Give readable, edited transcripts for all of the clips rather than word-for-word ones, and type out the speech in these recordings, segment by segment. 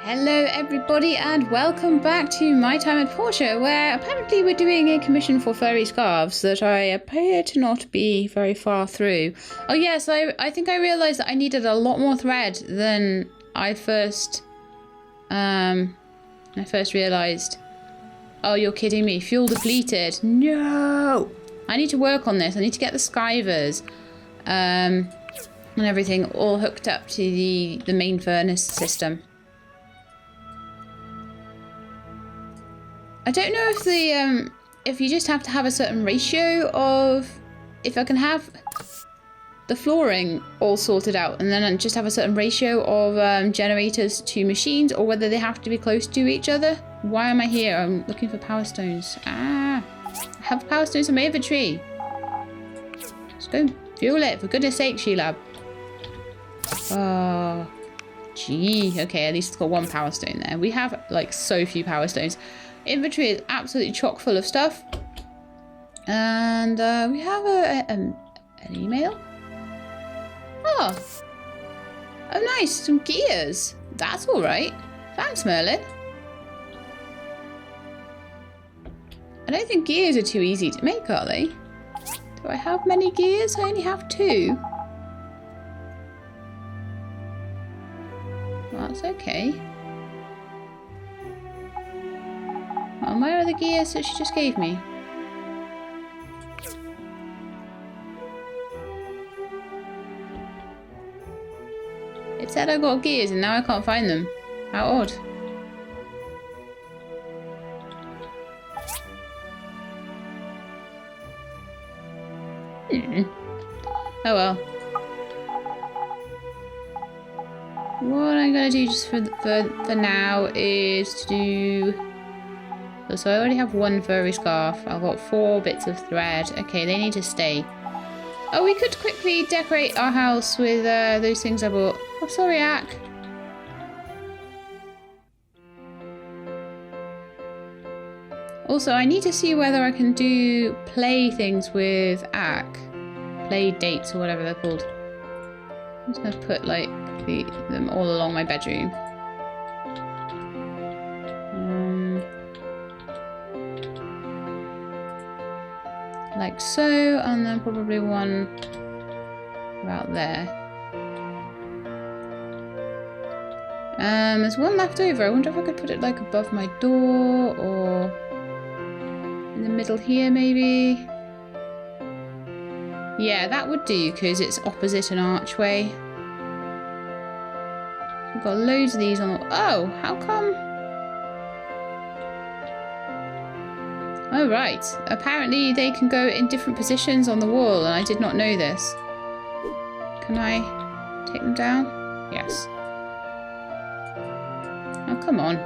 Hello everybody and welcome back to My Time at Portia, where apparently we're doing a commission for furry scarves that I appear to not be very far through. Oh yes, I think I realised that I needed a lot more thread than I first realised. Oh, you're kidding me. Fuel depleted. No! I need to work on this. I need to get the skivers and everything all hooked up to the main furnace system. I don't know if if you just have to have a certain ratio of, if I can have the flooring all sorted out and then just have a certain ratio of generators to machines, or whether they have to be close to each other. Why am I here? I'm looking for power stones. Ah, I have power stones in my inventory. Let's go fuel it, for goodness sake, Sheila. Oh, gee. Okay, at least it's got one power stone there. We have like so few power stones. Inventory is absolutely chock full of stuff. And we have an email. Oh, nice, some gears. That's all right. Thanks, Merlin. I don't think gears are too easy to make, are they? Do I have many gears? I only have 2. Well, that's okay. And where are the gears that she just gave me? It said I got gears and now I can't find them. How odd. Oh well. What I'm gonna do just for now is to do. So I already have 1 furry scarf. I've got 4 bits of thread. Okay, they need to stay. Oh, we could quickly decorate our house with those things I bought. Oh, sorry, Ack. Also, I need to see whether I can do play things with Ack. Play dates or whatever they're called. I'm just going to put like them all along my bedroom. Like so, and then probably one about there. There's one left over. I wonder if I could put it like above my door or in the middle here maybe. Yeah, that would do because it's opposite an archway. We've got loads of these on the... Oh, how come? Oh, right. Apparently they can go in different positions on the wall, and I did not know this. Can I take them down? Yes. Oh, come on.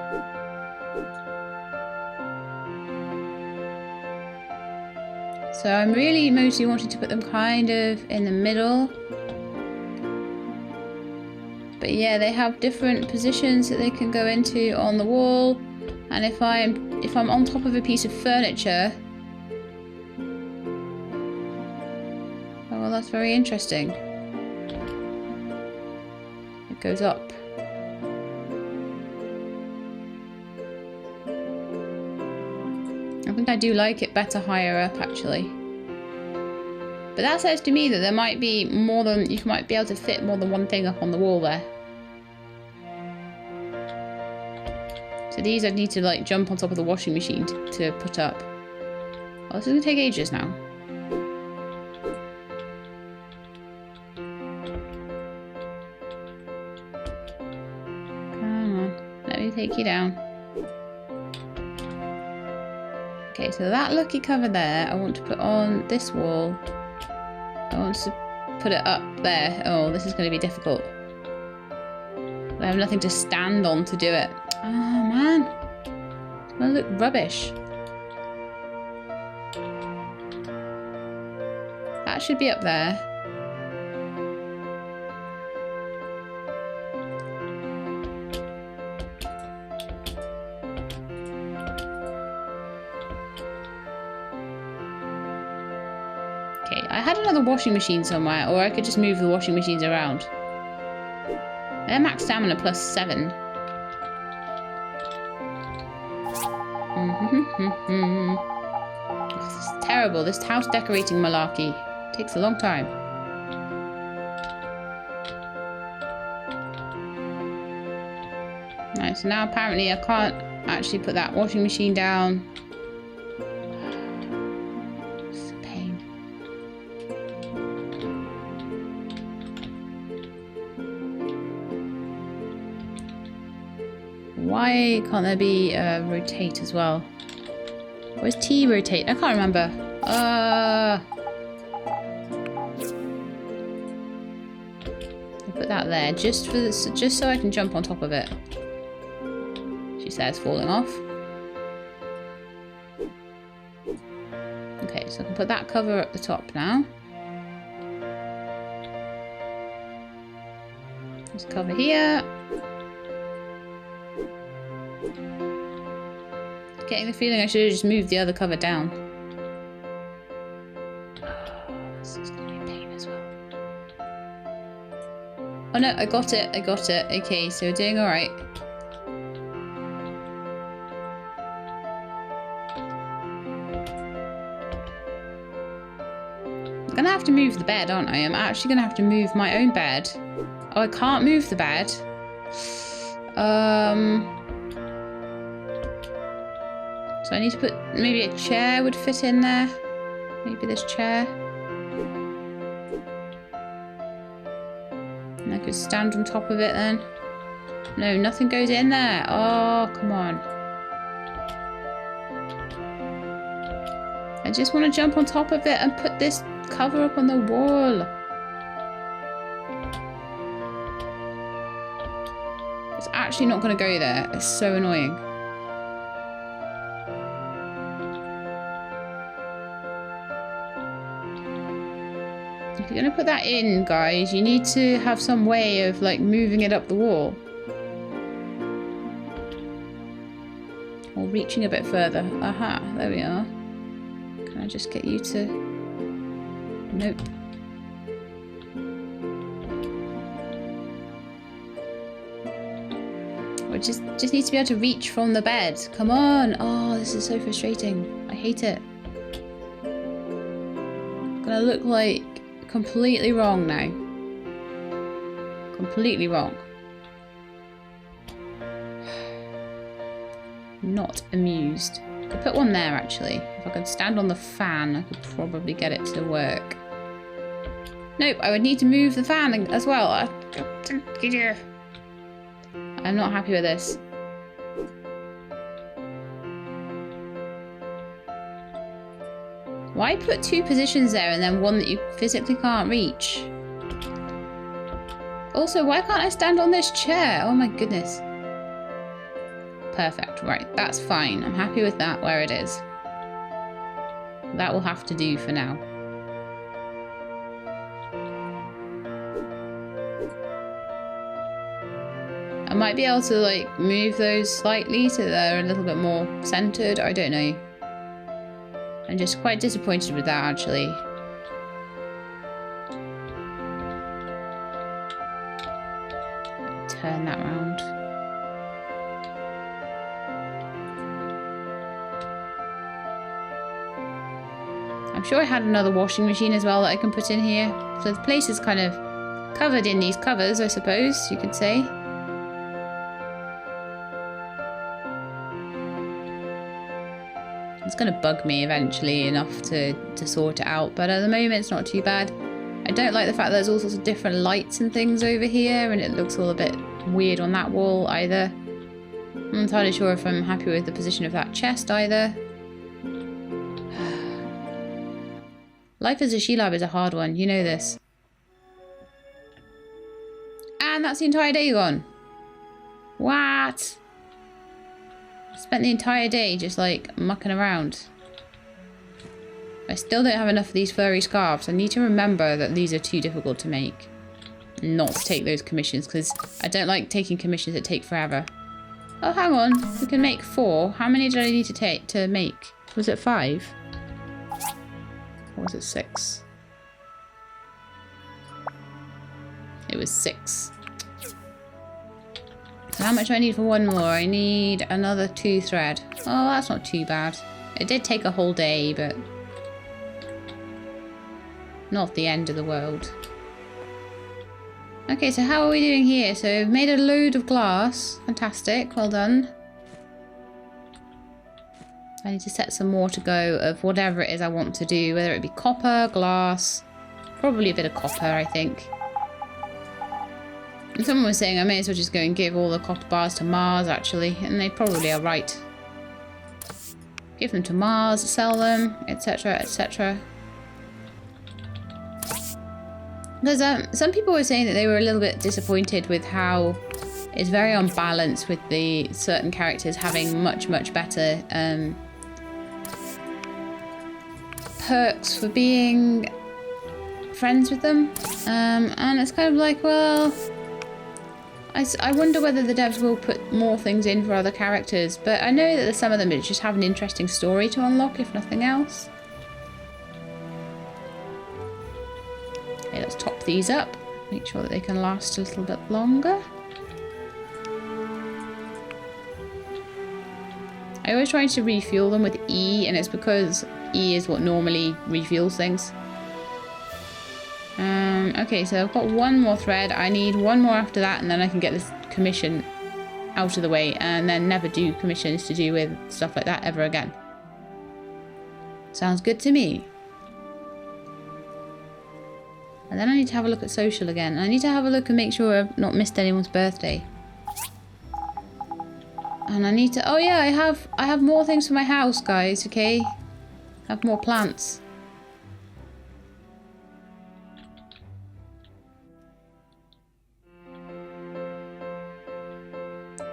So I'm really mostly wanting to put them kind of in the middle. But yeah, they have different positions that they can go into on the wall. And if I'm on top of a piece of furniture, oh well, that's very interesting. It goes up. I think I do like it better higher up actually. But that says to me that there might be more than, you might be able to fit more than one thing up on the wall there. So these I'd need to like jump on top of the washing machine to put up. Oh, this is gonna take ages now. Come on, let me take you down. Okay, so that lucky cover there, I want to put on this wall. I want to put it up there. Oh, this is gonna be difficult. I have nothing to stand on to do it. Oh man, it's gonna look rubbish. That should be up there. Okay, I had another washing machine somewhere, or I could just move the washing machines around. They're max stamina +7. This is terrible. This house decorating malarkey takes a long time. Right, so now apparently I can't actually put that washing machine down. It's a pain. Why can't there be a rotate as well? Where's T rotate? I can't remember. I'll put that there just for this, just so I can jump on top of it. She says, falling off. Okay, so I can put that cover at the top now. Just cover here. Getting the feeling I should have just moved the other cover down. This is going to be a pain as well. Oh no, I got it. I got it. Okay, so we're doing alright. I'm going to have to move the bed, aren't I? I'm actually going to have to move my own bed. Oh, I can't move the bed. So I need to put, maybe a chair would fit in there. Maybe this chair. And I could stand on top of it then. No, nothing goes in there. Oh, come on. I just want to jump on top of it and put this cover up on the wall. It's actually not going to go there. It's so annoying. If you're going to put that in, guys, you need to have some way of, like, moving it up the wall. Or reaching a bit further. Aha, there we are. Can I just get you to... Nope. Or just need to be able to reach from the bed. Come on! Oh, this is so frustrating. I hate it. I'm gonna look like... completely wrong now. Completely wrong. Not amused. I could put one there actually. If I could stand on the fan, I could probably get it to work. Nope, I would need to move the fan as well. I'm not happy with this. Why put two positions there and then one that you physically can't reach? Also, why can't I stand on this chair? Oh my goodness. Perfect, right, that's fine. I'm happy with that where it is. That will have to do for now. I might be able to like move those slightly so they're a little bit more centered. I don't know. I'm just quite disappointed with that, actually. Turn that round. I'm sure I had another washing machine as well that I can put in here. So the place is kind of covered in these covers, I suppose you could say. It's going to bug me eventually enough to sort it out, but at the moment it's not too bad. I don't like the fact that there's all sorts of different lights and things over here, and it looks all a bit weird on that wall either. I'm not entirely sure if I'm happy with the position of that chest either. Life as a she-lab is a hard one, you know this. And that's the entire day gone. What? Spent the entire day just like mucking around. I still don't have enough of these furry scarves. I need to remember that these are too difficult to make. Not to take those commissions, because I don't like taking commissions that take forever. Oh, hang on. We can make 4. How many did I need to make? Was it 5? Or was it 6? It was 6. So how much do I need for one more? I need another 2 thread. Oh, that's not too bad. It did take a whole day, but not the end of the world. Okay, so how are we doing here? So I've made a load of glass. Fantastic, well done. I need to set some more to go of whatever it is I want to do, whether it be copper, glass, probably a bit of copper, I think. And someone was saying I may as well just go and give all the copper bars to Mars, actually, and they probably are right. Give them to Mars, sell them, etc, etc. Because some people were saying that they were a little bit disappointed with how it's very unbalanced with the certain characters having much, much better perks for being friends with them. And it's kind of like, well, I wonder whether the devs will put more things in for other characters, but I know that some of them just have an interesting story to unlock, if nothing else. Okay, let's top these up. Make sure that they can last a little bit longer. I always try to refuel them with E, and it's because E is what normally refuels things. Okay, so I've got one more thread. I need one more after that, and then I can get this commission out of the way, and then never do commissions to do with stuff like that ever again. Sounds good to me. And then I need to have a look at social again. I need to have a look and make sure I've not missed anyone's birthday. And I need to... Oh yeah, I have more things for my house, guys, okay? I have more plants.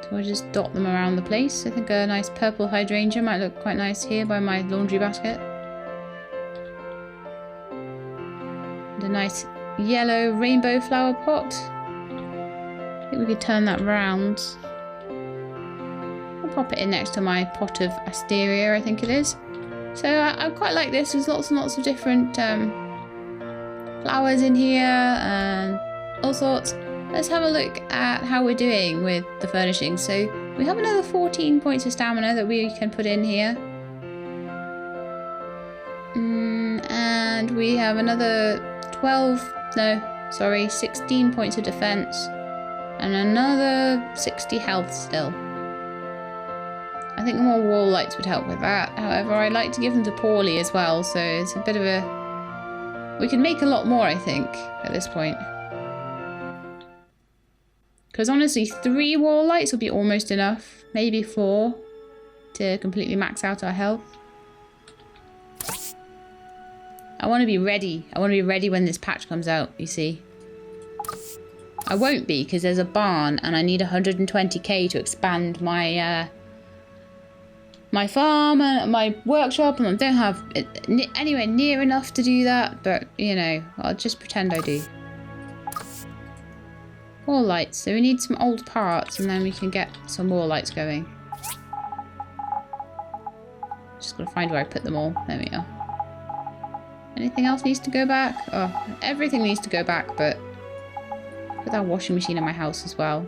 So I just dot them around the place. I think a nice purple hydrangea might look quite nice here by my laundry basket. And a nice yellow rainbow flower pot. I think we could turn that round. I'll pop it in next to my pot of asteria, I think it is. So I quite like this. There's lots and lots of different flowers in here and all sorts. Let's have a look at how we're doing with the furnishings. So we have another 14 points of stamina that we can put in here. And we have another 16 points of defense. And another 60 health still. I think more wall lights would help with that. However, I'd like to give them to Paulie as well. So it's a bit of a... We can make a lot more, I think, at this point. Because honestly, 3 wall lights will be almost enough. Maybe 4 to completely max out our health. I want to be ready. I want to be ready when this patch comes out, you see. I won't be because there's a barn and I need 120k to expand my my farm and my workshop, and I don't have anywhere near enough to do that, but you know, I'll just pretend I do. Wall lights, so we need some old parts and then we can get some wall lights going. Just gotta find where I put them all. There we are. Anything else needs to go back? Oh, everything needs to go back, but put that washing machine in my house as well.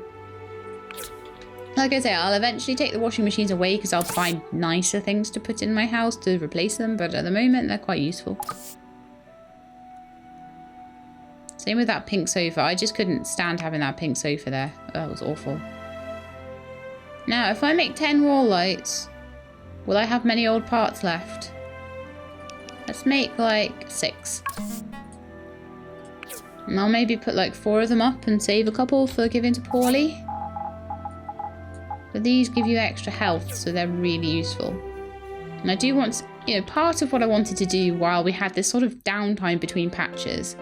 Like I say, I'll eventually take the washing machines away because I'll find nicer things to put in my house to replace them, but at the moment they're quite useful. Same with that pink sofa. I just couldn't stand having that pink sofa there. That was awful. Now, if I make 10 wall lights, will I have many old parts left? Let's make like 6. And I'll maybe put like 4 of them up and save a couple for giving to Paulie. But these give you extra health, so they're really useful. And I do want, you know, part of what I wanted to do while we had this sort of downtime between patches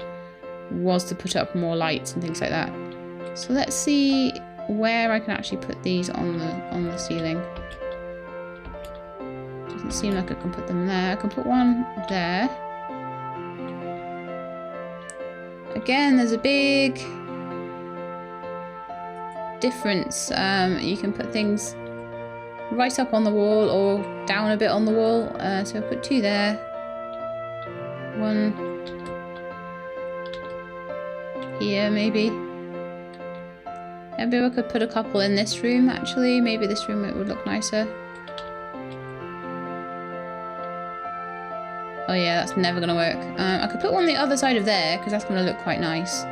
was to put up more lights and things like that. So let's see where I can actually put these on the ceiling. Doesn't seem like I can put them there. I can put one there. Again, there's a big difference. You can put things right up on the wall or down a bit on the wall. So I'll put 2 there. 1 here maybe. Maybe we could put a couple in this room, actually. Maybe this room would look nicer. Oh yeah, that's never going to work. I could put one on the other side of there, because that's going to look quite nice.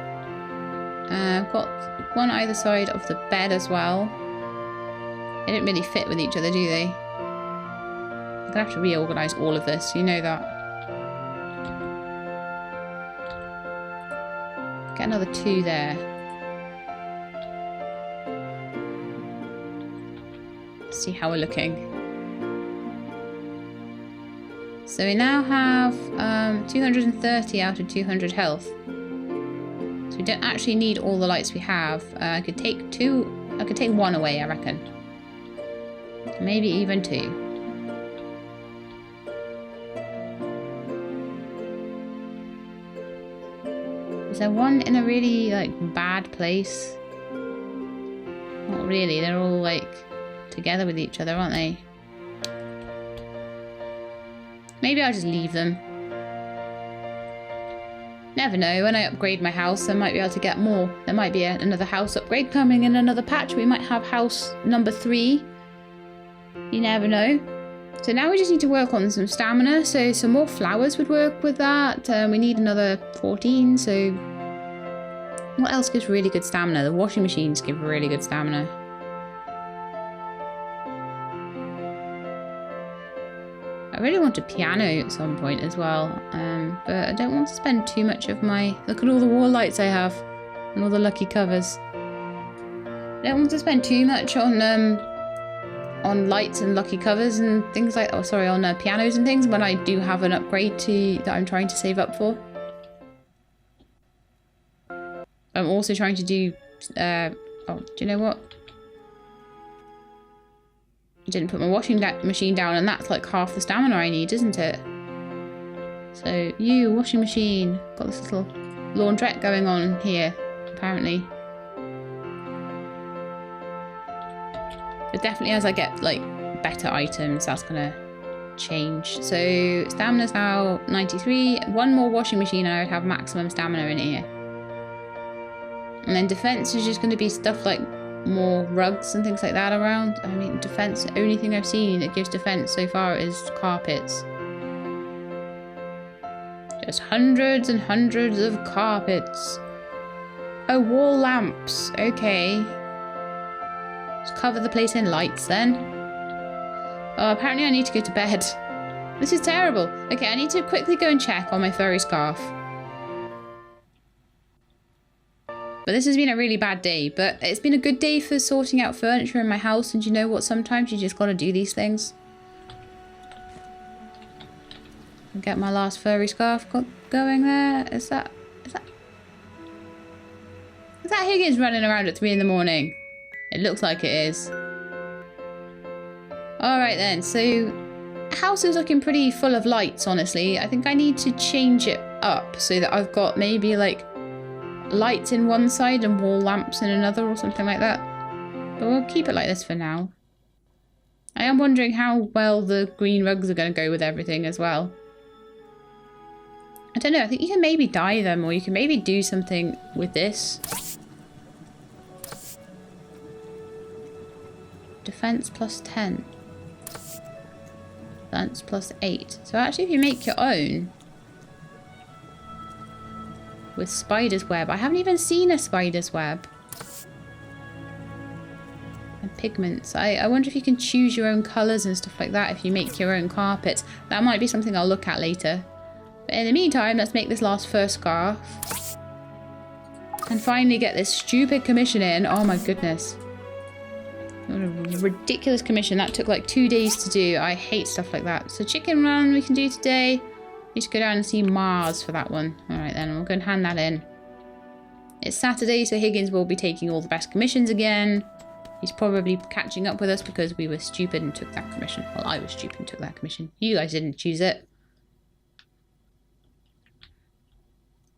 I've got one either side of the bed as well. They don't really fit with each other, do they? I'm going to have to reorganise all of this, you know that. Get another 2 there. Let's see how we're looking. So we now have 230 out of 200 health. So we don't actually need all the lights we have. I could take 1 away, I reckon. Maybe even 2. Is there one in a really, like, bad place? Not really, they're all, like, together with each other, aren't they? Maybe I'll just leave them. Never know, when I upgrade my house, I might be able to get more. There might be another house upgrade coming in another patch. We might have house number 3. You never know. So now we just need to work on some stamina. So some more flowers would work with that. We need another 14, so... What else gives really good stamina? The washing machines give really good stamina. I really want a piano at some point as well, but I don't want to spend too much of my... Look at all the wall lights I have, and all the lucky covers. I don't want to spend too much on lights and lucky covers and things like... Oh, sorry, on pianos and things when I do have an upgrade that I'm trying to save up for. I'm also trying to do... oh, do you know what? I didn't put my washing machine down, and that's like half the stamina I need, isn't it? So, you, washing machine. Got this little laundrette going on here, apparently. But definitely as I get, like, better items, that's gonna change. So, stamina's now 93. 1 more washing machine and I would have maximum stamina in here. And then defense is just gonna be stuff like more rugs and things like that around. I mean, defense, the only thing I've seen that gives defense so far is carpets. Just hundreds and hundreds of carpets. Oh, wall lamps. Okay. Let's cover the place in lights then. Oh, apparently I need to go to bed. This is terrible. Okay, I need to quickly go and check on my furry scarf. But this has been a really bad day, but it's been a good day for sorting out furniture in my house, and you know what, sometimes you just gotta do these things. I'll get my last furry scarf going there. Is that Higgins running around at 3 in the morning? It looks like it is. Alright then, so the house is looking pretty full of lights, honestly. I think I need to change it up so that I've got maybe like lights in one side and wall lamps in another or something like that. But we'll keep it like this for now. I am wondering how well the green rugs are going to go with everything as well. I don't know, I think you can maybe dye them, or you can maybe do something with this. Defense plus 10. Defense plus 8. So actually if you make your own with spider's web. I haven't even seen a spider's web. And pigments. I wonder if you can choose your own colours and stuff like that if you make your own carpets. That might be something I'll look at later. But in the meantime, let's make this last fur scarf. And finally get this stupid commission in. Oh my goodness. What a ridiculous commission. That took like 2 days to do. I hate stuff like that. So chicken run we can do today. Need to go down and see Mars for that one. Alright then, we'll go and hand that in. It's Saturday, so Higgins will be taking all the best commissions again. He's probably catching up with us because we were stupid and took that commission. Well, I was stupid and took that commission. You guys didn't choose it.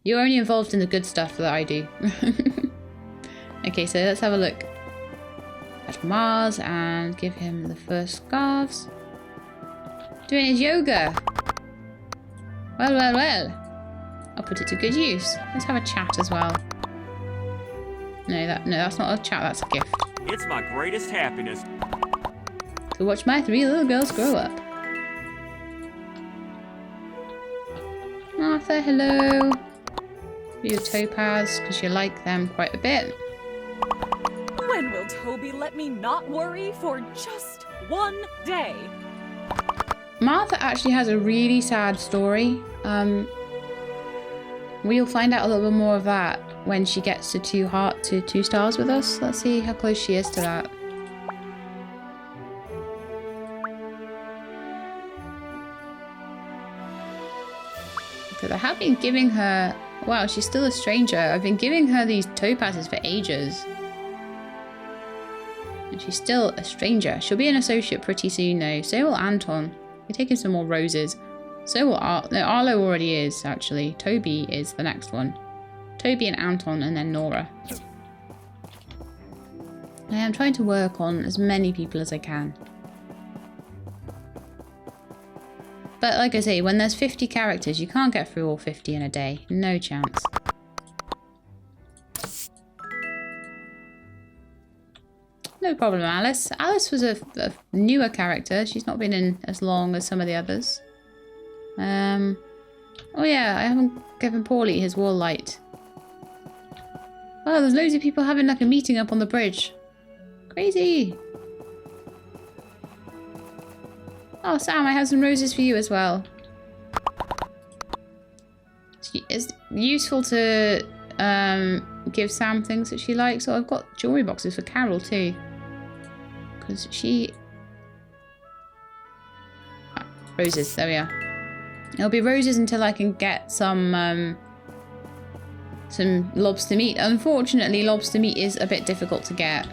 You're only involved in the good stuff that I do. Okay, so let's have a look at Mars and give him the first scarves. Doing his yoga. Well, well, well. I'll put it to good use. Let's have a chat as well. No, that's not a chat, that's a gift. It's my greatest happiness. To watch my 3 little girls grow up. Martha, hello. You topaz, because you like them quite a bit. When will Toby let me not worry for just one day? Martha actually has a really sad story. We'll find out a little bit more of that when she gets to 2 stars with us. Let's see how close she is to that. Because I have been giving her... Wow, she's still a stranger. I've been giving her these topazes for ages. And she's still a stranger. She'll be an associate pretty soon though. So will Anton. We're taking some more roses. So will Arlo already is, actually. Toby is the next one. Toby and Anton, and then Nora. I am trying to work on as many people as I can. But like I say, when there's 50 characters, you can't get through all 50 in a day. No chance. No problem, Alice. Alice was a newer character. She's not been in as long as some of the others. Oh yeah, I haven't given Paulie his wall light. Oh, there's loads of people having like a meeting up on the bridge. Crazy. Oh, Sam, I have some roses for you as well. It's useful to give Sam things that she likes. So I've got jewelry boxes for Carol too. Because she... Ah, roses, there we are. It'll be roses until I can get some lobster meat. Unfortunately, lobster meat is a bit difficult to get.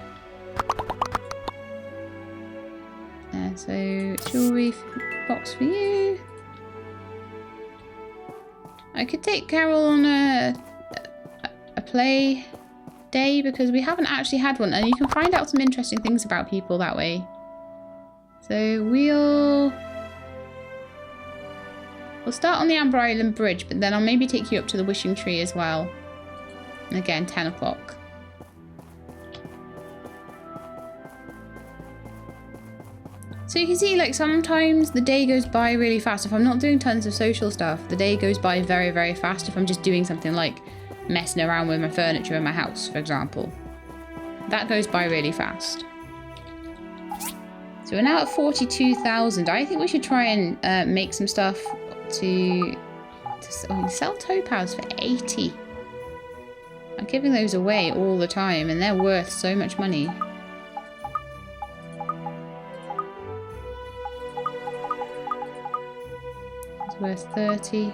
So, jewelry box for you. I could take Carol on a play day because we haven't actually had one, and you can find out some interesting things about people that way. So we'll start on the Amber Island Bridge, but then I'll maybe take you up to the Wishing Tree as well. And again, 10 o'clock. So you can see, like, sometimes the day goes by really fast. If I'm not doing tons of social stuff, the day goes by very, very fast. If I'm just doing something like messing around with my furniture in my house, for example. That goes by really fast. So we're now at 42,000. I think we should try and make some stuff to sell topaz for 80. I'm giving those away all the time and they're worth so much money. It's worth 30.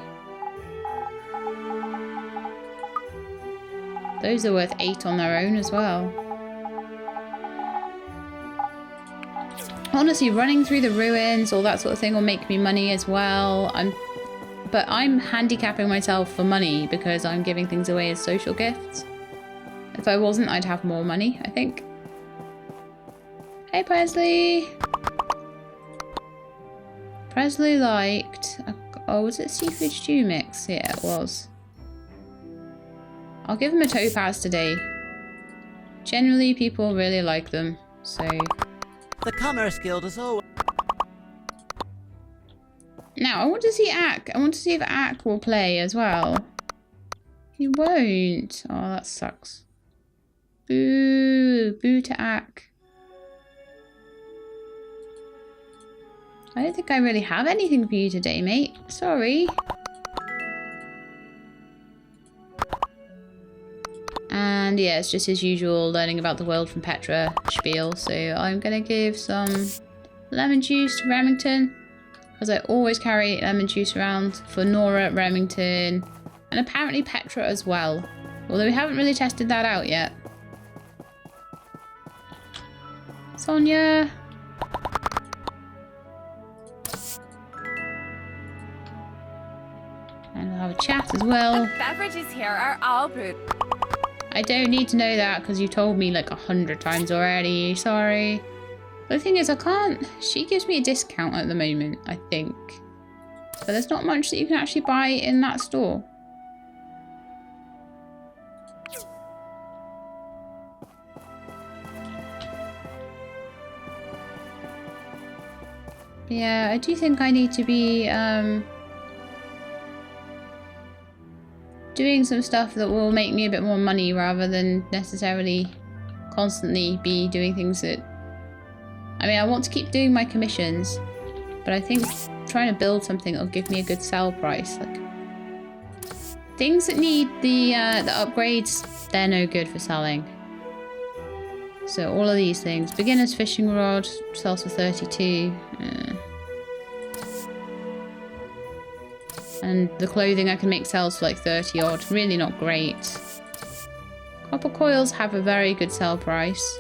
Those are worth 8 on their own as well. Honestly, running through the ruins, all that sort of thing will make me money as well. But I'm handicapping myself for money because I'm giving things away as social gifts. If I wasn't, I'd have more money, I think. Hey, Presley! Presley liked... Oh, was it seafood stew mix? Yeah, it was. I'll give him a topaz today. Generally, people really like them, so... The Commerce Guild is always... Now, I want to see Ak. I want to see if Ak will play as well. He won't. Oh, that sucks. Boo. Boo to Ak. I don't think I really have anything for you today, mate. Sorry. And yeah, it's just as usual, learning about the world from Petra spiel. So I'm going to give some lemon juice to Remington. Because I always carry lemon juice around for Nora, Remington, and apparently Petra as well. Although we haven't really tested that out yet. Sonia. And we'll have a chat as well. The beverages here are all brewed. I don't need to know that because you told me like 100 times already. Sorry. But the thing is, I can't... She gives me a discount at the moment, I think. But there's not much that you can actually buy in that store. Yeah, I do think I need to be doing some stuff that will make me a bit more money rather than necessarily constantly be doing things that... I mean, I want to keep doing my commissions, but I think trying to build something that'll give me a good sell price. Like, things that need the upgrades, they're no good for selling. So all of these things. Beginner's fishing rod sells for 32. And the clothing I can make sells for like 30 odd. Really not great. Copper coils have a very good sell price.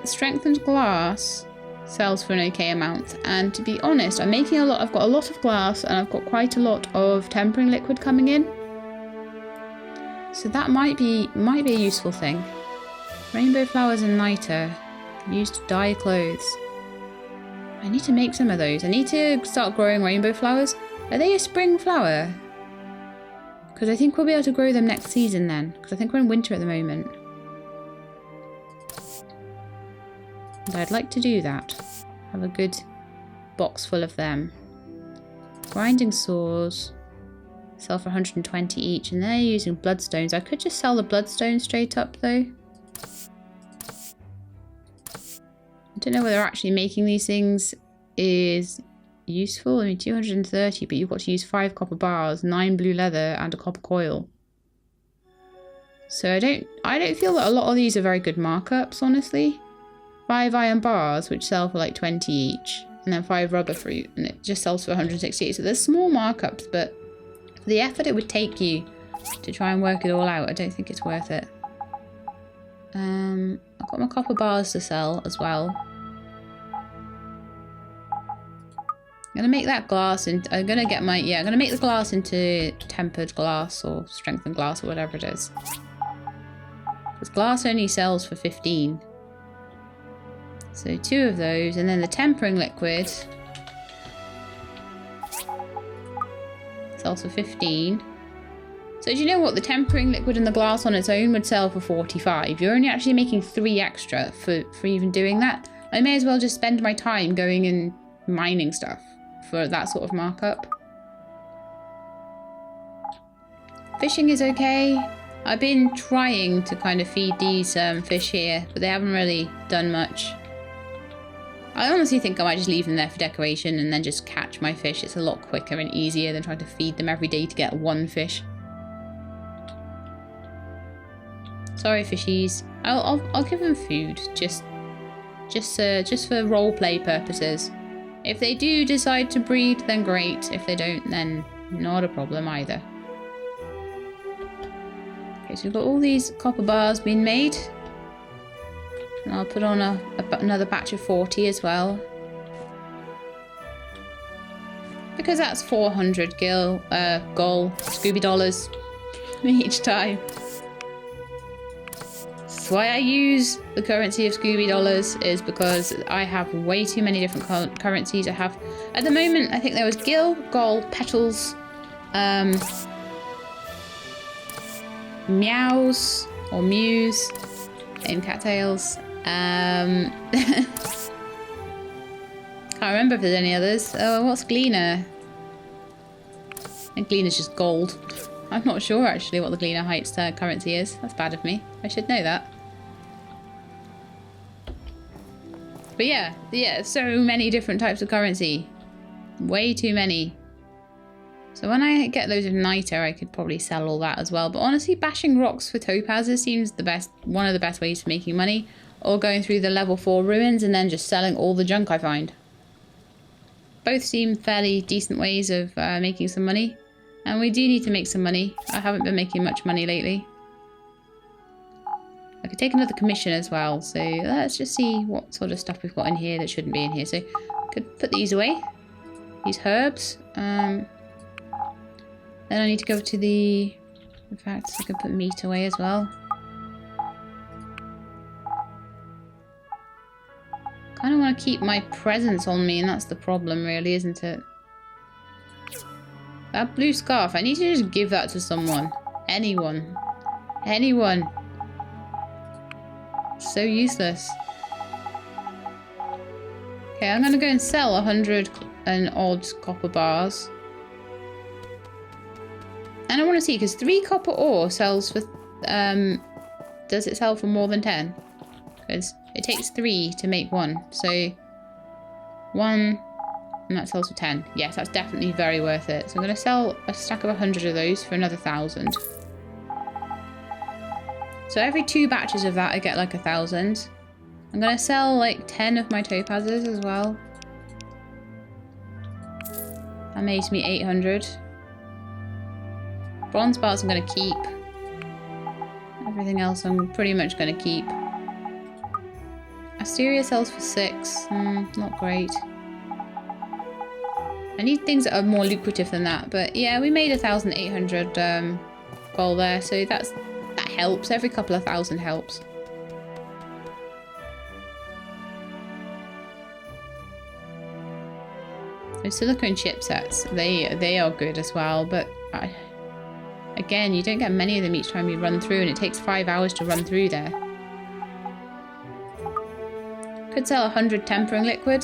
Strengthened glass sells for an okay amount. And to be honest, I'm making a lot. I've got a lot of glass and I've got quite a lot of tempering liquid coming in. So that might be a useful thing. Rainbow flowers and niter used to dye clothes. I need to make some of those. I need to start growing rainbow flowers. Are they a spring flower? Because I think we'll be able to grow them next season then. Because I think we're in winter at the moment. And I'd like to do that. Have a good box full of them. Grinding saws. Sell for 120 each. And they're using bloodstones. I could just sell the bloodstones straight up though. I don't know whether actually making these things is useful. I mean, 230, but you've got to use 5 copper bars, 9 blue leather, and a copper coil. So I don't feel that a lot of these are very good markups, honestly. 5 iron bars, which sell for like 20 each, and then 5 rubber fruit, and it just sells for 168. So there's small markups, but for the effort it would take you to try and work it all out, I don't think it's worth it. I've got my copper bars to sell as well. I'm gonna make that glass into... I'm gonna get my... Yeah, I'm gonna make the glass into tempered glass or strengthened glass or whatever it is. Because glass only sells for 15. So 2 of those, and then the tempering liquid sells for 15. So do you know what? The tempering liquid and the glass on its own would sell for 45. You're only actually making 3 extra for even doing that. I may as well just spend my time going and mining stuff for that sort of markup. Fishing is okay. I've been trying to kind of feed these fish here, but they haven't really done much. I honestly think I might just leave them there for decoration and then just catch my fish. It's a lot quicker and easier than trying to feed them every day to get 1 fish. Sorry, fishies. I'll give them food, just for role play purposes. If they do decide to breed, then great. If they don't, then not a problem either. Okay, so we've got all these copper bars being made. And I'll put on another batch of 40 as well. Because that's 400 gold Scooby dollars each time. That's why I use the currency of Scooby dollars, is because I have way too many different currencies. I have, at the moment, I think there was gil, gol, petals, meows or mews in cattails. Can't remember if there's any others. Oh, what's Gleaner? I think Gleaner's just gold. I'm not sure actually what the Gleaner Heights currency is. That's bad of me. I should know that. But yeah, so many different types of currency. Way too many. So when I get loads of niter, I could probably sell all that as well. But honestly, bashing rocks for topazes seems one of the best ways for making money. Or going through the level 4 ruins and then just selling all the junk I find. Both seem fairly decent ways of making some money. And we do need to make some money. I haven't been making much money lately. I could take another commission as well. So let's just see what sort of stuff we've got in here that shouldn't be in here. So I could put these away. These herbs. Then I need to go to the... In fact, I could put meat away as well. Kind of want to keep my presence on me, and that's the problem, really, isn't it? That blue scarf, I need to just give that to someone. Anyone. Anyone. So useless. Okay, I'm gonna go and sell 100 and odd copper bars. And I want to see, because 3 copper ore sells for, does it sell for more than 10? Because it takes 3 to make 1. So 1, and that sells for 10. Yes, that's definitely very worth it. So I'm going to sell a stack of 100 of those for another 1,000. So every 2 batches of that, I get like 1,000. I'm going to sell like 10 of my topazes as well. That makes me 800. Bronze bars I'm going to keep. Everything else I'm pretty much going to keep. Asteria sells for 6. Not great. I need things that are more lucrative than that. But yeah, we made 1,800 gold there. So that helps. Every couple of thousand helps. Those silicone chipsets, they are good as well. But again, you don't get many of them each time you run through, and it takes 5 hours to run through there. Could sell 100 tempering liquid.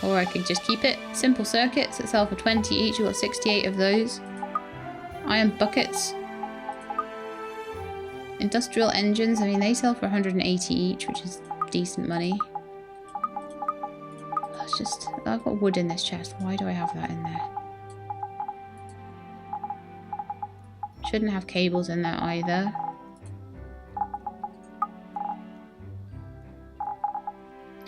Or I could just keep it. Simple circuits that sell for 20 each. We've got 68 of those. Iron buckets. Industrial engines, I mean, they sell for 180 each, which is decent money. That's just, I've got wood in this chest. Why do I have that in there? Shouldn't have cables in there either.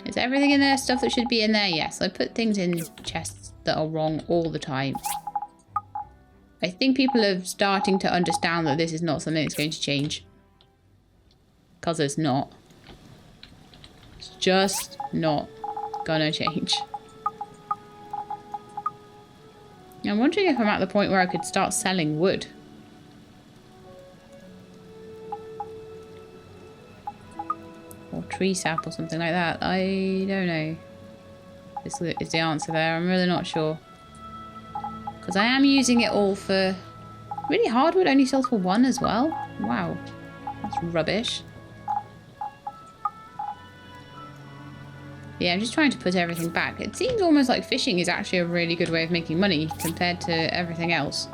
Is everything in there stuff that should be in there? Yes, I put things in chests that are wrong all the time. I think people are starting to understand that this is not something that's going to change. Because it's not. It's just not gonna change. I'm wondering if I'm at the point where I could start selling wood. Or tree sap or something like that. I don't know. This is the answer there. I'm really not sure. Because I am using it all for... Really, hardwood only sells for 1 as well? Wow. That's rubbish. Yeah, I'm just trying to put everything back. It seems almost like fishing is actually a really good way of making money compared to everything else.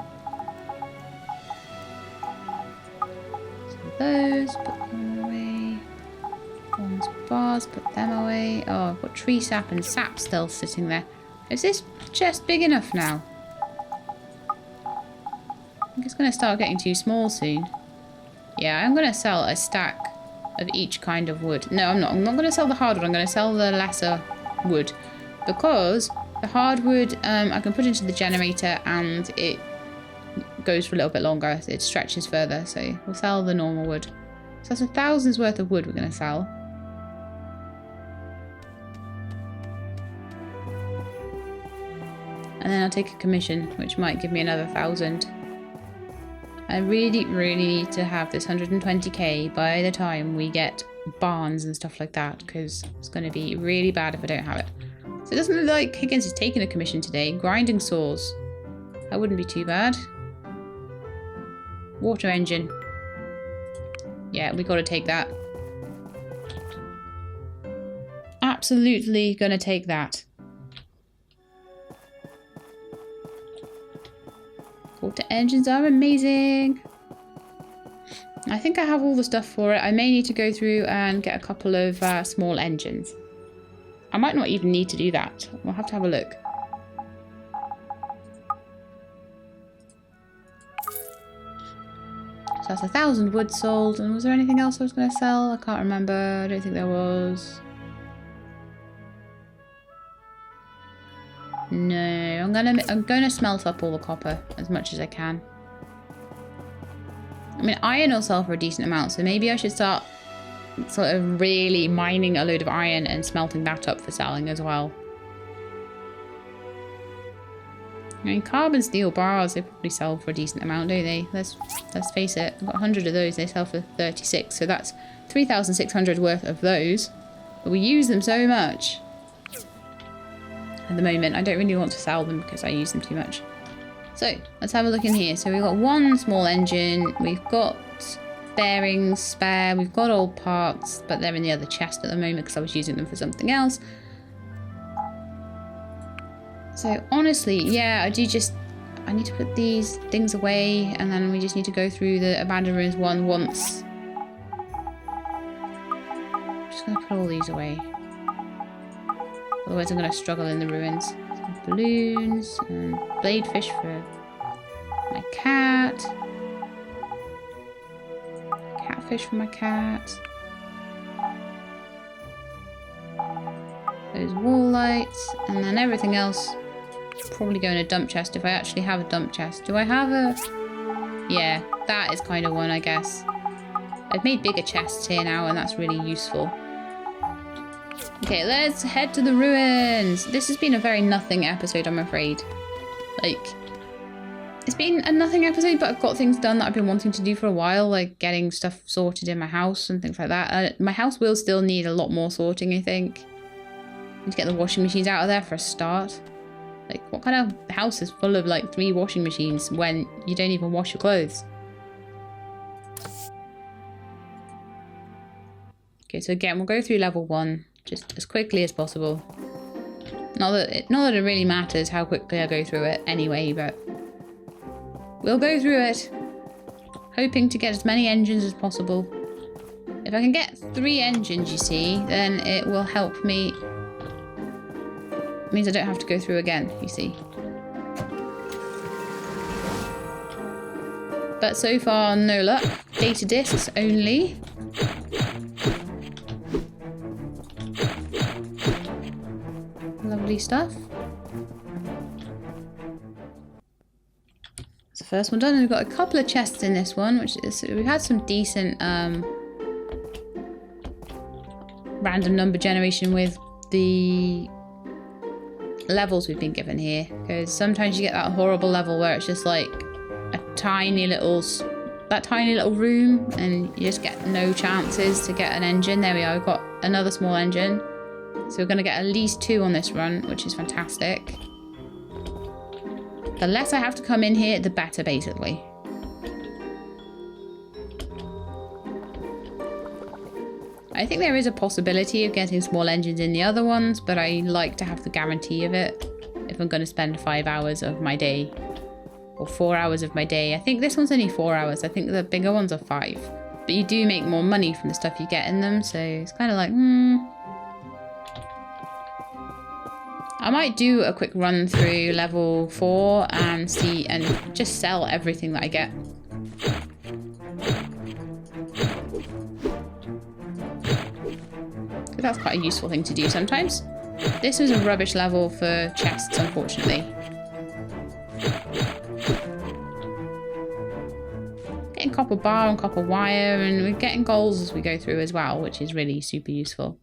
So those, put them away. Bronze bars, put them away. Oh, I've got tree sap and sap still sitting there. Is this chest big enough now? I think it's going to start getting too small soon. Yeah, I'm going to sell a stack of each kind of wood. No, I'm not. I'm not going to sell the hardwood. I'm going to sell the lesser wood. Because the hardwood I can put into the generator and it goes for a little bit longer. It stretches further. So we'll sell the normal wood. So that's 1,000's worth of wood we're going to sell. And then I'll take a commission, which might give me another 1,000. I really, really need to have this 120k by the time we get barns and stuff like that, because it's going to be really bad if I don't have it. So it doesn't look like Higgins is taking a commission today. Grinding saws. That wouldn't be too bad. Water engine. Yeah, we got to take that. Absolutely going to take that. Water engines are amazing. I think I have all the stuff for it. I may need to go through and get a couple of small engines. I might not even need to do that. We'll have to have a look. So that's 1,000 wood sold. And was there anything else I was going to sell? I can't remember. I don't think there was. No, I'm gonna smelt up all the copper as much as I can. I mean, iron will sell for a decent amount, so maybe I should start sort of really mining a load of iron and smelting that up for selling as well. I mean, carbon steel bars, they probably sell for a decent amount, don't they? Let's face it. I've got 100 of those, they sell for 36, so that's 3,600 worth of those. But we use them so much. At the moment, I don't really want to sell them because I use them too much. So let's have a look in here. So we've got one small engine. We've got bearings spare. We've got old parts, but they're in the other chest at the moment because I was using them for something else. So honestly, yeah, I need to put these things away, and then we just need to go through the abandoned ruins one once. I'm just gonna put all these away. Otherwise I'm gonna struggle in the ruins. Some balloons and bladefish for my cat. Catfish for my cat. Those wall lights, and then everything else probably go in a dump chest if I actually have a dump chest. Do I have a... Yeah, that is kind of one, I guess. I've made bigger chests here now, and that's really useful. Okay, let's head to the ruins. This has been a very nothing episode, I'm afraid. Like, it's been a nothing episode, but I've got things done that I've been wanting to do for a while, like getting stuff sorted in my house and things like that. My house will still need a lot more sorting, I think. Need to get the washing machines out of there for a start. Like, what kind of house is full of, like, 3 washing machines when you don't even wash your clothes? Okay, so again, we'll go through level 1 just as quickly as possible. Not that it really matters how quickly I go through it anyway, but we'll go through it, hoping to get as many engines as possible. If I can get 3 engines, you see, then it will help me. It means I don't have to go through again, you see. But so far, no luck. Data discs only. Lovely stuff. That's the first one done, and we've got a couple of chests in this one, which is, we've had some decent random number generation with the levels we've been given here, because sometimes you get that horrible level where it's just like a tiny little room and you just get no chances to get an engine. There we are, we've got another small engine, so we're going to get at least 2 on this run, which is fantastic. The less I have to come in here, the better, basically. I think there is a possibility of getting small engines in the other ones, but I like to have the guarantee of it if I'm going to spend 5 hours of my day, or 4 hours of my day. I think this one's only 4 hours. I think the bigger ones are 5. But you do make more money from the stuff you get in them, so it's kind of like, I might do a quick run through level 4 and see, and just sell everything that I get. That's quite a useful thing to do sometimes. This was a rubbish level for chests, unfortunately. Getting copper bar and copper wire, and we're getting goals as we go through as well, which is really super useful.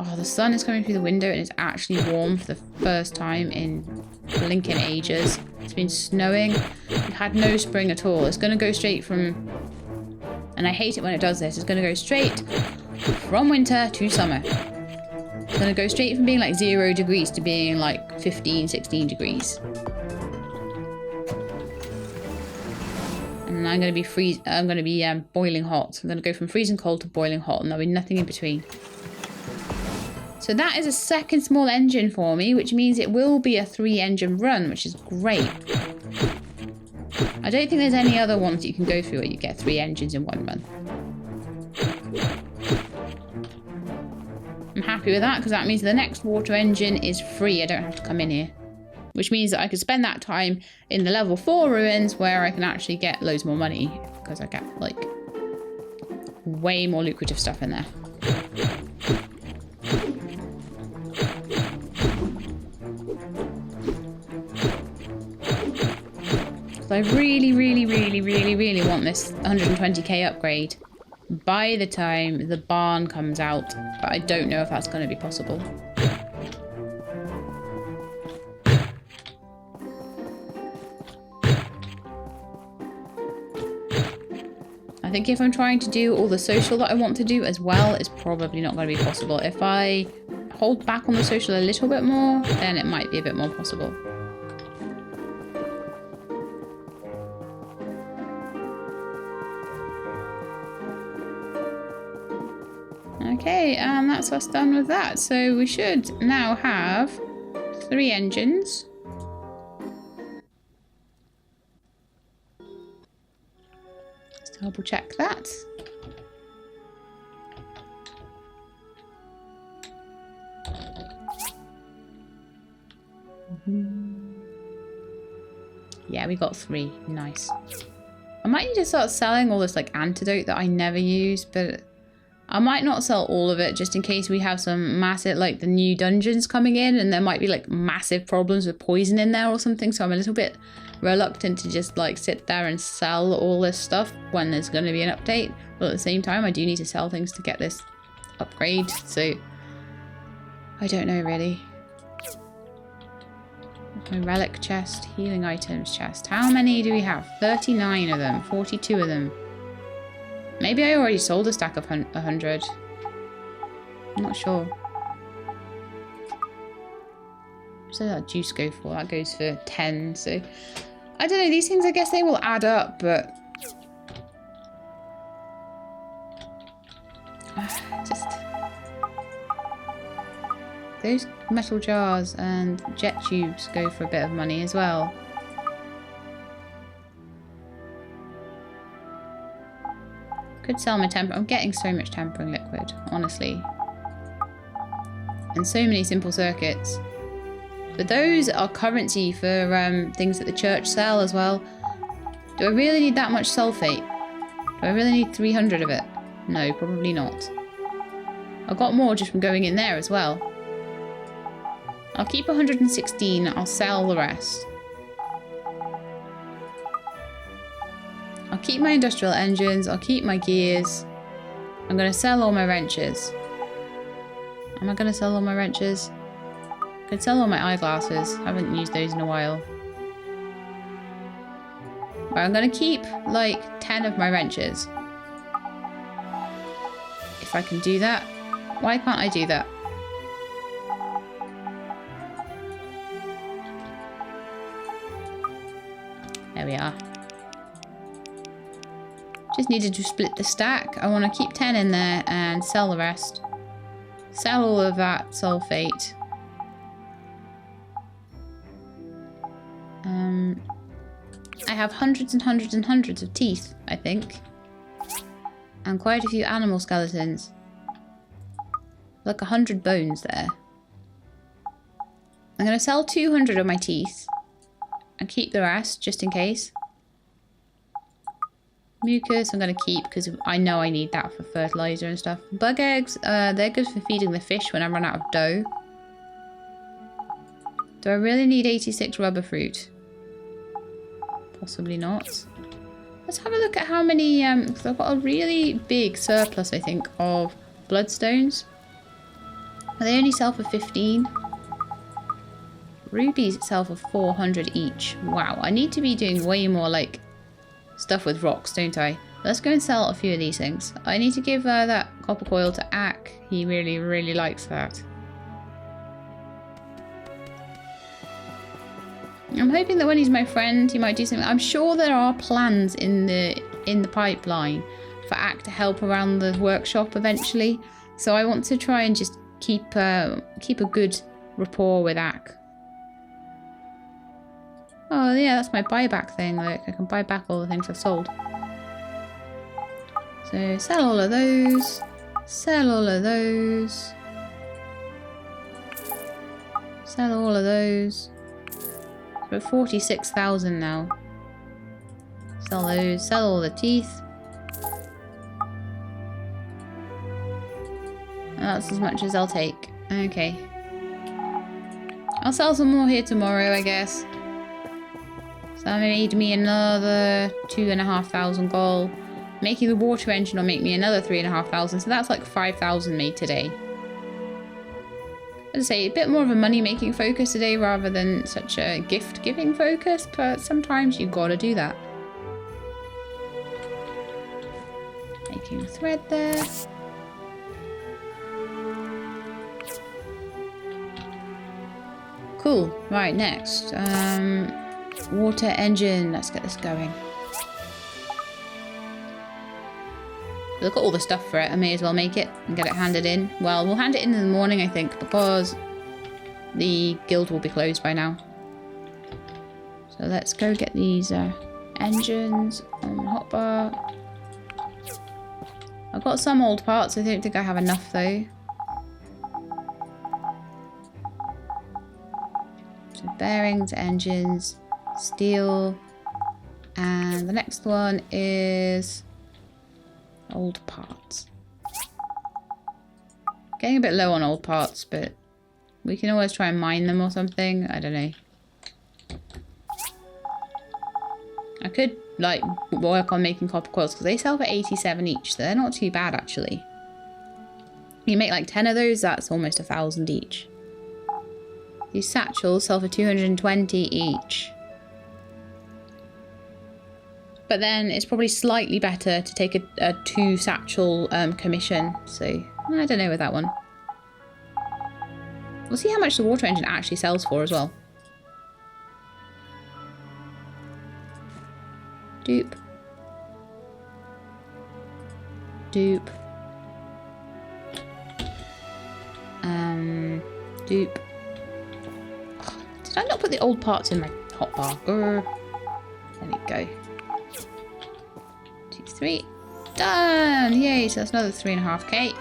Oh, the sun is coming through the window and it's actually warm for the first time in blinking ages. It's been snowing. We've had no spring at all. It's going to go straight from... And I hate it when it does this. It's going to go straight from winter to summer. It's going to go straight from being like 0 degrees to being like 15, 16 degrees. And I'm going to be boiling hot. I'm going to go from freezing cold to boiling hot, and there'll be nothing in between. So that is a second small engine for me, which means it will be a 3-engine run, which is great. I don't think there's any other ones that you can go through where you get 3 engines in one run. I'm happy with that, because that means the next water engine is free. I don't have to come in here. Which means that I could spend that time in the level 4 ruins where I can actually get loads more money, because I get, like, way more lucrative stuff in there. So I really, really, really, really, really want this 120k upgrade by the time the barn comes out, but I don't know if that's going to be possible. I think if I'm trying to do all the social that I want to do as well, it's probably not going to be possible. If I hold back on the social a little bit more, then it might be a bit more possible. Okay, and that's us done with that. So we should now have 3 engines. Let's double check that. Yeah, we got 3. Nice. I might need to start selling all this like antidote that I never use, but I might not sell all of it just in case we have some massive, like the new dungeons coming in and there might be like massive problems with poison in there or something. So I'm a little bit reluctant to just like sit there and sell all this stuff when there's going to be an update. But at the same time, I do need to sell things to get this upgrade. So I don't know really. My relic chest, healing items chest. How many do we have? 39 of them, 42 of them. Maybe I already sold a stack of 100. I'm not sure. What does that juice go for? That goes for 10, so... I don't know, these things I guess they will add up, but... just... Those metal jars and jet tubes go for a bit of money as well. Could sell my temper. I'm getting so much tempering liquid, honestly. And so many simple circuits. But those are currency for things that the church sell as well. Do I really need that much sulfate? Do I really need 300 of it? No, probably not. I got more just from going in there as well. I'll keep 116, I'll sell the rest. I'll keep my industrial engines, I'll keep my gears. I'm going to sell all my wrenches. Am I going to sell all my wrenches? I could sell all my eyeglasses, haven't used those in a while. But I'm going to keep like 10 of my wrenches. If I can do that. Why can't I do that? There we are. Just needed to split the stack. I want to keep 10 in there and sell the rest. Sell all of that sulfate. I have hundreds and hundreds and hundreds of teeth, I think. And quite a few animal skeletons. Like 100 bones there. I'm going to sell 200 of my teeth. And keep the rest, just in case. Mucus, I'm going to keep, because I know I need that for fertilizer and stuff. Bug eggs, they're good for feeding the fish when I run out of dough. Do I really need 86 rubber fruit? Possibly not. Let's have a look at how many, because I've got a really big surplus, I think, of bloodstones. They only sell for 15. Rubies sell for 400 each. Wow, I need to be doing way more, like, stuff with rocks, don't I? Let's go and sell a few of these things. I need to give that copper coil to Ack. He really, really likes that. I'm hoping that when he's my friend, he might do something. I'm sure there are plans in the pipeline for Ack to help around the workshop eventually. So I want to try and just keep a good rapport with Ack. Oh yeah, that's my buyback thing. Look, I can buy back all the things I've sold. So sell all of those. Sell all of those. Sell all of those. We're at 46,000 now. Sell those. Sell all the teeth. That's as much as I'll take. Okay. I'll sell some more here tomorrow, I guess. So that made me another 2,500 gold. Making the water engine will make me another 3,500. So that's like 5,000 made today. As I say, a bit more of a money-making focus today rather than such a gift-giving focus. But sometimes you've got to do that. Making thread there. Cool. Right, next. Water engine. Let's get this going. Look at all the stuff for it. I may as well make it and get it handed in. Well, we'll hand it in the morning, I think, because the guild will be closed by now. So let's go get these engines on the hotbar. I've got some old parts. I don't think I have enough, though. So bearings, engines, steel. And the next one is old parts. Getting a bit low on old parts, but we can always try and mine them or something. I don't know. I could, like, work on making copper coils because they sell for 87 each. So they're not too bad, actually. You make like 10 of those, that's almost 1,000 each. These satchels sell for 220 each. But then it's probably slightly better to take a 2 satchel commission. So I don't know with that one. We'll see how much the water engine actually sells for as well. Dupe. Dupe. Dupe. Oh, did I not put the old parts in my hotbar? There we go. 2, 3. Done! Yay, so that's another 3.5k.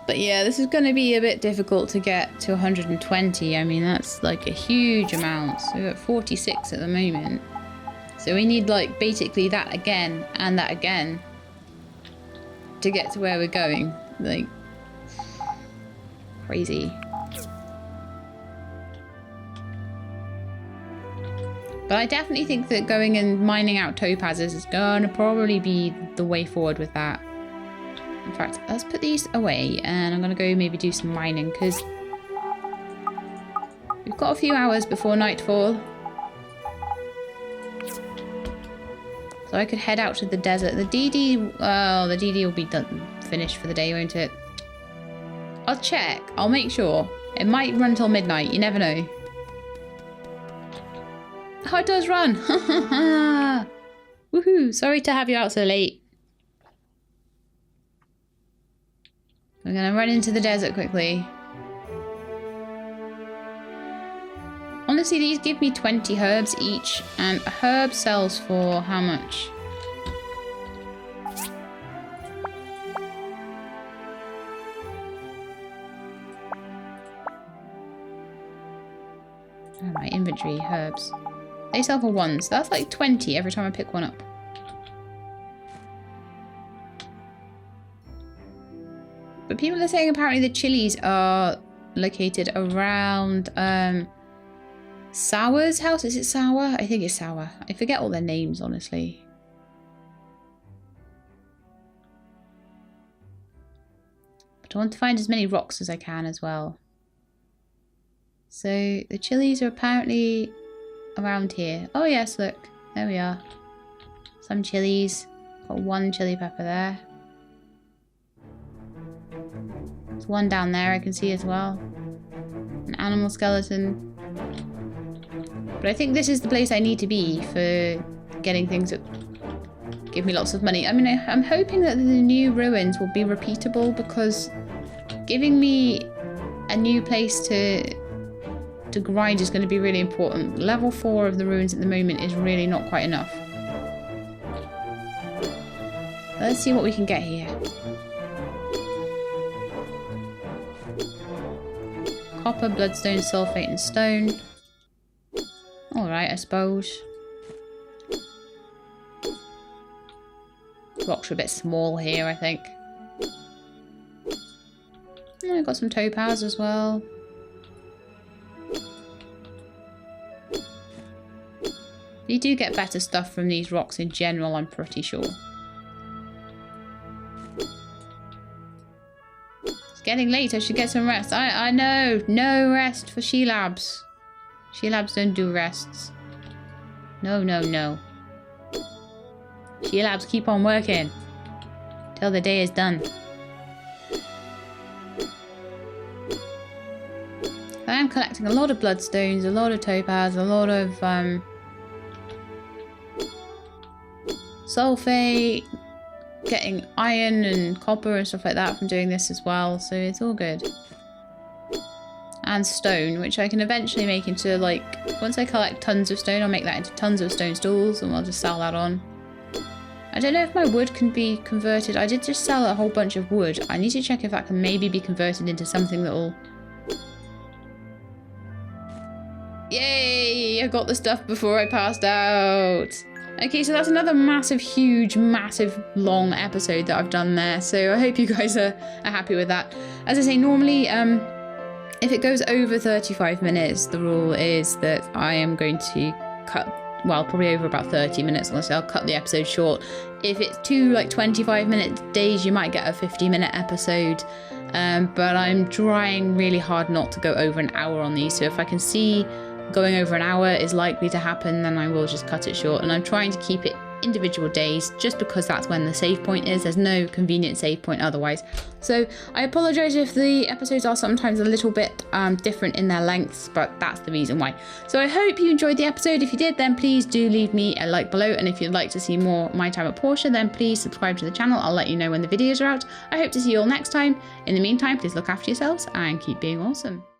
But yeah, this is going to be a bit difficult to get to 120. I mean, that's like a huge amount. So we're at 46 at the moment. So we need like basically that again and that again to get to where we're going. Like, crazy. But I definitely think that going and mining out topazes is going to probably be the way forward with that. In fact, let's put these away and I'm going to go maybe do some mining because we've got a few hours before nightfall. So I could head out to the desert. The DD, well, the DD will be done, finished for the day, won't it? I'll check. I'll make sure. It might run till midnight. You never know. Oh, it does run. Woohoo. Sorry to have you out so late. We're going to run into the desert quickly. Honestly, these give me 20 herbs each, and a herb sells for how much? Oh, my inventory, herbs. They sell for 1, so that's like 20 every time I pick one up. But people are saying apparently the chilies are located around Sour's house. Is it Sour? I think it's Sour. I forget all their names, honestly. But I want to find as many rocks as I can as well. So the chilies are apparently around here. Oh yes, look. There we are. Some chilies. Got 1 chili pepper there. There's 1 down there I can see as well. An animal skeleton. But I think this is the place I need to be for getting things that give me lots of money. I mean, I'm hoping that the new ruins will be repeatable because giving me a new place to grind is going to be really important. Level 4 of the ruins at the moment is really not quite enough. Let's see what we can get here. Copper, bloodstone, sulfate, and stone. Alright, I suppose. Rocks are a bit small here, I think. Oh, I've got some topaz as well. You do get better stuff from these rocks in general, I'm pretty sure. It's getting late, I should get some rest. I know, no rest for She-Labs. She-Labs don't do rests. No, no, no. She-Labs keep on working till the day is done. I am collecting a lot of bloodstones, a lot of topaz, a lot of sulfate, getting iron and copper and stuff like that from doing this as well, so it's all good. And stone, which I can eventually make into, like, once I collect tons of stone, I'll make that into tons of stone stools and I'll just sell that on. I don't know if my wood can be converted. I did just sell a whole bunch of wood. I need to check if that can maybe be converted into something that will... Yay! I got the stuff before I passed out. Okay, so that's another massive, huge, massive, long episode that I've done there. So I hope you guys are happy with that. As I say, normally, if it goes over 35 minutes, the rule is that I am going to cut, well, probably over about 30 minutes, honestly, I'll cut the episode short. If it's two, like, 25-minute days, you might get a 50-minute episode. But I'm trying really hard not to go over an hour on these. So if I can see going over an hour is likely to happen, then I will just cut it short. And I'm trying to keep it individual days just because that's when the save point is. There's no convenient save point otherwise. So I apologize if the episodes are sometimes a little bit different in their lengths, but that's the reason why. So I hope you enjoyed the episode. If you did, then please do leave me a like below, and if you'd like to see more My Time at Portia, then please subscribe to the channel. I'll let you know when the videos are out. I hope to see you all next time. In the meantime, please look after yourselves and keep being awesome.